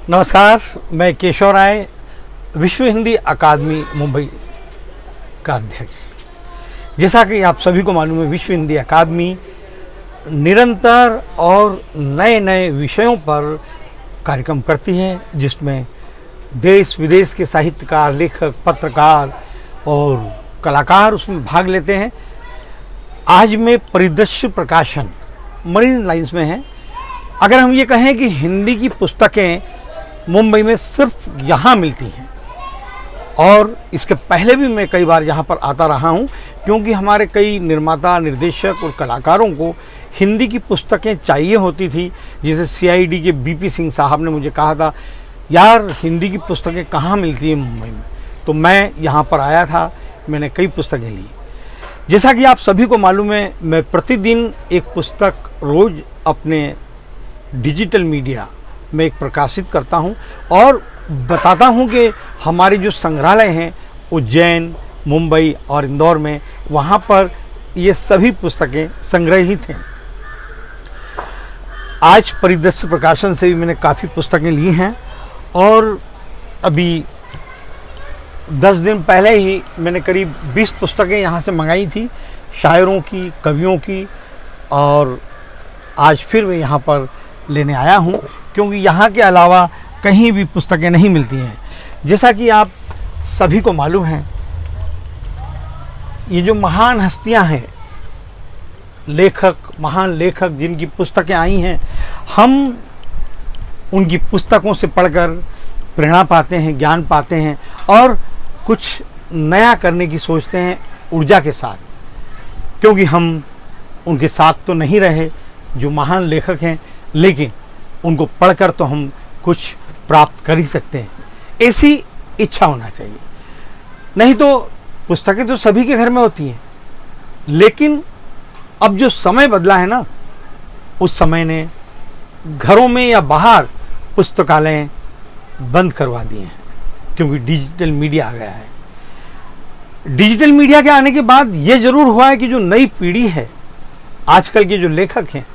नमस्कार, मैं केशव राय, विश्व हिंदी अकादमी मुंबई का अध्यक्ष। जैसा कि आप सभी को मालूम है, विश्व हिंदी अकादमी निरंतर और नए नए विषयों पर कार्यक्रम करती है, जिसमें देश विदेश के साहित्यकार, लेखक, पत्रकार और कलाकार उसमें भाग लेते हैं। आज में परिदृश्य प्रकाशन मरीन लाइंस में है। अगर हम ये कहें कि हिंदी की पुस्तकें मुंबई में सिर्फ यहाँ मिलती हैं, और इसके पहले भी मैं कई बार यहाँ पर आता रहा हूँ, क्योंकि हमारे कई निर्माता, निर्देशक और कलाकारों को हिंदी की पुस्तकें चाहिए होती थी। जैसे CID के BP सिंह साहब ने मुझे कहा था, यार हिंदी की पुस्तकें कहाँ मिलती हैं मुंबई में, तो मैं यहाँ पर आया था, मैंने कई पुस्तकें ली। जैसा कि आप सभी को मालूम है, मैं प्रतिदिन एक पुस्तक रोज़ अपने डिजिटल मीडिया में एक प्रकाशित करता हूं और बताता हूं कि हमारे जो संग्रहालय हैं उज्जैन, मुंबई और इंदौर में, वहां पर ये सभी पुस्तकें संग्रहित हैं। आज परिदृश्य प्रकाशन से भी मैंने काफ़ी पुस्तकें ली हैं, और अभी 10 दिन पहले ही मैंने करीब 20 पुस्तकें यहाँ से मंगाई थी, शायरों की, कवियों की, और आज फिर मैं यहाँ पर लेने आया हूँ, क्योंकि यहाँ के अलावा कहीं भी पुस्तकें नहीं मिलती हैं। जैसा कि आप सभी को मालूम है, ये जो महान हस्तियाँ हैं, लेखक, महान लेखक जिनकी पुस्तकें आई हैं, हम उनकी पुस्तकों से पढ़कर प्रेरणा पाते हैं, ज्ञान पाते हैं और कुछ नया करने की सोचते हैं ऊर्जा के साथ, क्योंकि हम उनके साथ तो नहीं रहे जो महान लेखक हैं, लेकिन उनको पढ़कर तो हम कुछ प्राप्त कर ही सकते हैं। ऐसी इच्छा होना चाहिए। नहीं तो पुस्तकें तो सभी के घर में होती हैं, लेकिन अब जो समय बदला है ना, उस समय ने घरों में या बाहर पुस्तकालय बंद करवा दिए हैं, क्योंकि डिजिटल मीडिया आ गया है। डिजिटल मीडिया के आने के बाद ये ज़रूर हुआ है कि जो नई पीढ़ी है, आजकल के जो लेखक हैं,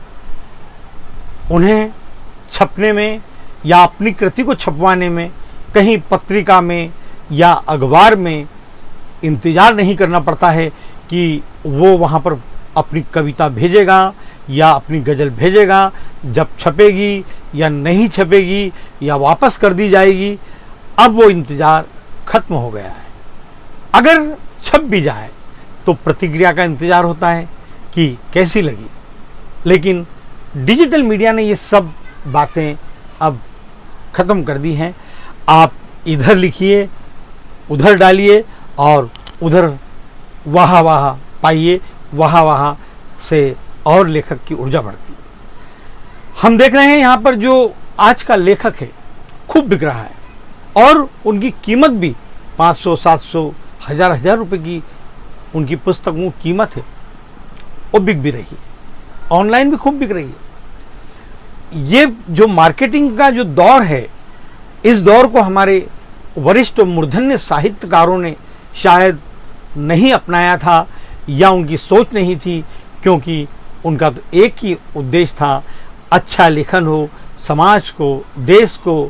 उन्हें छपने में या अपनी कृति को छपवाने में कहीं पत्रिका में या अखबार में इंतज़ार नहीं करना पड़ता है कि वो वहाँ पर अपनी कविता भेजेगा या अपनी गज़ल भेजेगा, जब छपेगी या नहीं छपेगी या वापस कर दी जाएगी। अब वो इंतज़ार ख़त्म हो गया है। अगर छप भी जाए तो प्रतिक्रिया का इंतज़ार होता है कि कैसी लगी, लेकिन डिजिटल मीडिया ने ये सब बातें अब ख़त्म कर दी हैं। आप इधर लिखिए, उधर डालिए और उधर वाह वाह पाइए, वाह वाह से और लेखक की ऊर्जा बढ़ती है। हम देख रहे हैं यहाँ पर जो आज का लेखक है खूब बिक रहा है, और उनकी कीमत भी 500, 700, हज़ार रुपए की उनकी पुस्तकों की कीमत है, वो बिक भी रही है। ऑनलाइन भी खूब बिक रही है। ये जो मार्केटिंग का जो दौर है, इस दौर को हमारे वरिष्ठ मूर्धन्य साहित्यकारों ने शायद नहीं अपनाया था, या उनकी सोच नहीं थी, क्योंकि उनका तो एक ही उद्देश्य था, अच्छा लेखन हो, समाज को, देश को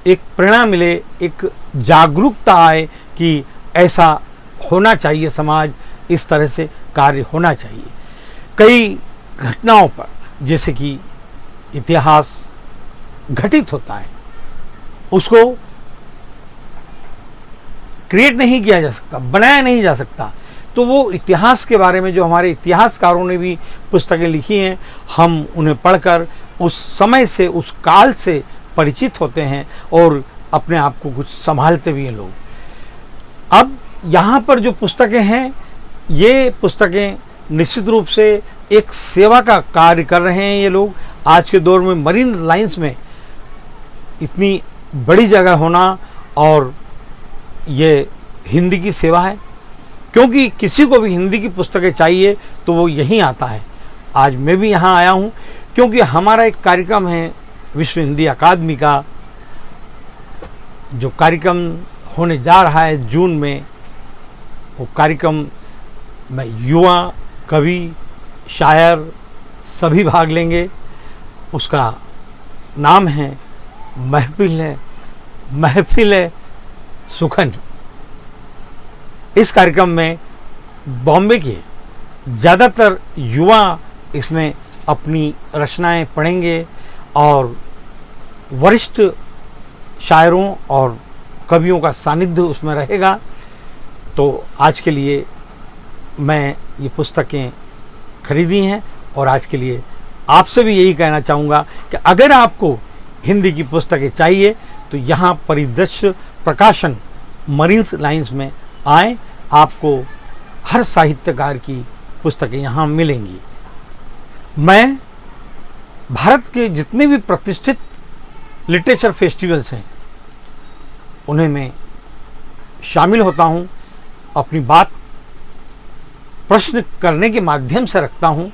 एक प्रेरणा मिले, एक जागरूकता आए कि ऐसा होना चाहिए, समाज इस तरह से कार्य होना चाहिए। कई घटनाओं पर, जैसे कि इतिहास घटित होता है, उसको क्रिएट नहीं किया जा सकता, बनाया नहीं जा सकता, तो वो इतिहास के बारे में जो हमारे इतिहासकारों ने भी पुस्तकें लिखी हैं, हम उन्हें पढ़कर उस समय से, उस काल से परिचित होते हैं और अपने आप को कुछ संभालते भी हैं लोग। अब यहाँ पर जो पुस्तकें हैं, ये पुस्तकें निश्चित रूप से एक सेवा का कार्य कर रहे हैं। ये लोग आज के दौर में मरीन लाइंस में इतनी बड़ी जगह होना, और ये हिंदी की सेवा है, क्योंकि किसी को भी हिंदी की पुस्तकें चाहिए तो वो यहीं आता है। आज मैं भी यहाँ आया हूँ क्योंकि हमारा एक कार्यक्रम है विश्व हिंदी अकादमी का, जो कार्यक्रम होने जा रहा है जून में। वो कार्यक्रम में युवा कवि, शायर सभी भाग लेंगे। उसका नाम है महफिल है सुखन। इस कार्यक्रम में बॉम्बे के ज़्यादातर युवा इसमें अपनी रचनाएं पढ़ेंगे और वरिष्ठ शायरों और कवियों का सानिध्य उसमें रहेगा। तो आज के लिए मैं ये पुस्तकें खरीदी हैं और आज के लिए आपसे भी यही कहना चाहूँगा कि अगर आपको हिंदी की पुस्तकें चाहिए तो यहाँ परिदृश्य प्रकाशन मरीन्स लाइन्स में आएँ, आपको हर साहित्यकार की पुस्तकें यहाँ मिलेंगी। मैं भारत के जितने भी प्रतिष्ठित लिटरेचर फेस्टिवल्स हैं उन्हें मैं शामिल होता हूँ, अपनी बात प्रश्न करने के माध्यम से रखता हूँ।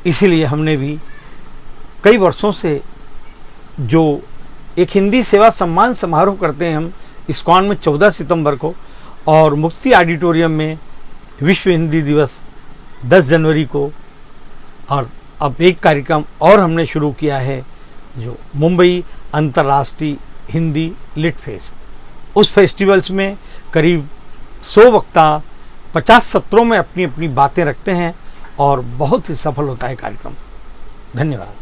इसीलिए हमने भी कई वर्षों से जो एक हिंदी सेवा सम्मान समारोह करते हैं हम इस्कॉन में 14 सितंबर को, और मुक्ति ऑडिटोरियम में विश्व हिंदी दिवस 10 जनवरी को, और अब एक कार्यक्रम और हमने शुरू किया है जो मुंबई अंतर्राष्ट्रीय हिंदी लिट फेस्ट। उस फेस्टिवल्स में करीब 100 वक्ता 50 सत्रों में अपनी अपनी बातें रखते हैं और बहुत ही सफल होता है कार्यक्रम। धन्यवाद।